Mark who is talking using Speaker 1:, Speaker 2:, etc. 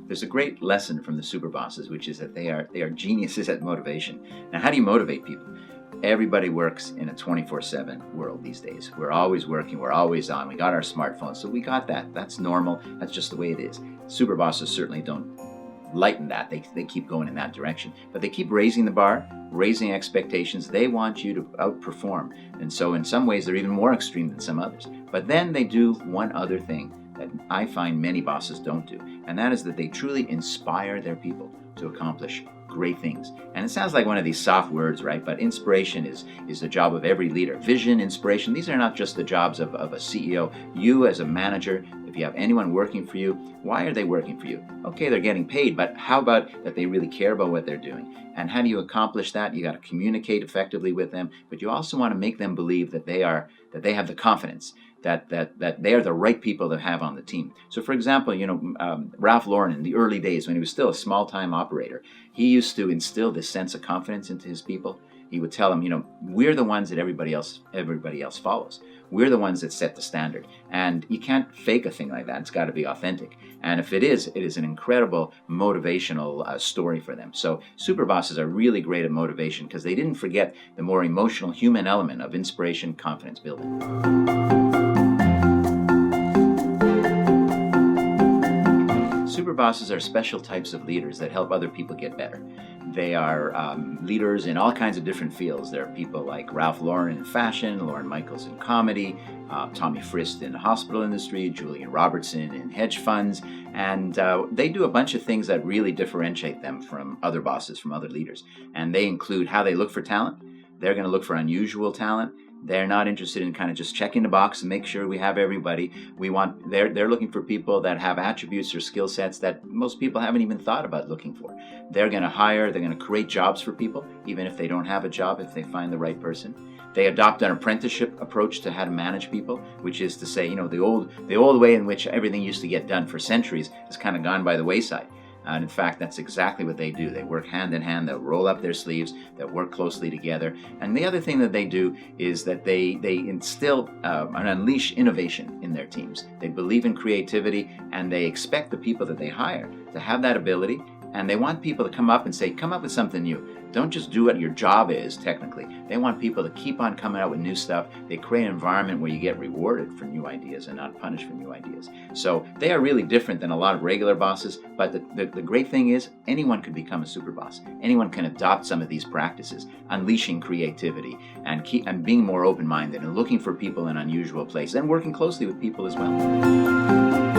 Speaker 1: There's a great lesson from the Superbosses, which is that they are geniuses at motivation. Now, how do you motivate people? Everybody works in a 24/7 world these days. We're always working, we're always on. We got our smartphones, so we got that. That's normal. That's just the way it is. Superbosses certainly don't lighten that. They keep going in that direction. But they keep raising the bar, raising expectations. They want you to outperform. And so in some ways, they're even more extreme than some others. But then they do one other thing that I find many bosses don't do, and that is that they truly inspire their people to accomplish great things. And it sounds like one of these soft words, right? But inspiration is the job of every leader. Vision, inspiration, these are not just the jobs of a CEO. You as a manager, if you have anyone working for you, why are they working for you? Okay, they're getting paid, but how about that they really care about what they're doing? And how do you accomplish that? You got to communicate effectively with them, but you also want to make them believe that they have the confidence that they are the right people to have on the team. So, for example, Ralph Lauren in the early days when he was still a small-time operator, he used to instill this sense of confidence into his people. He would tell them, we're the ones that everybody else follows. We're the ones that set the standard, and you can't fake a thing like that. It's got to be authentic. And if it is an incredible motivational story for them. So Superbosses are really great at motivation because they didn't forget the more emotional human element of inspiration, confidence building. Superbosses are special types of leaders that help other people get better. They are leaders in all kinds of different fields. There are people like Ralph Lauren in fashion, Lorne Michaels in comedy, Tommy Frist in the hospital industry, Julian Robertson in hedge funds, and they do a bunch of things that really differentiate them from other bosses, from other leaders. And they include how they look for talent. They're going to look for unusual talent. They're not interested in kind of just checking the box and make sure we have everybody. They're looking for people that have attributes or skill sets that most people haven't even thought about looking for. They're going to hire, they're going to create jobs for people, even if they don't have a job, if they find the right person. They adopt an apprenticeship approach to how to manage people, which is to say, the old way in which everything used to get done for centuries has kind of gone by the wayside. And in fact, that's exactly what they do. They work hand in hand. They'll roll up their sleeves. They'll work closely together. And the other thing that they do is that they instill and unleash innovation in their teams. They believe in creativity, and they expect the people that they hire to have that ability. And they want people to come up with something new. Don't just do what your job is, technically. They want people to keep on coming out with new stuff. They create an environment where you get rewarded for new ideas and not punished for new ideas. So they are really different than a lot of regular bosses, but the great thing is anyone could become a super boss. Anyone can adopt some of these practices, unleashing creativity and being more open-minded and looking for people in unusual places and working closely with people as well.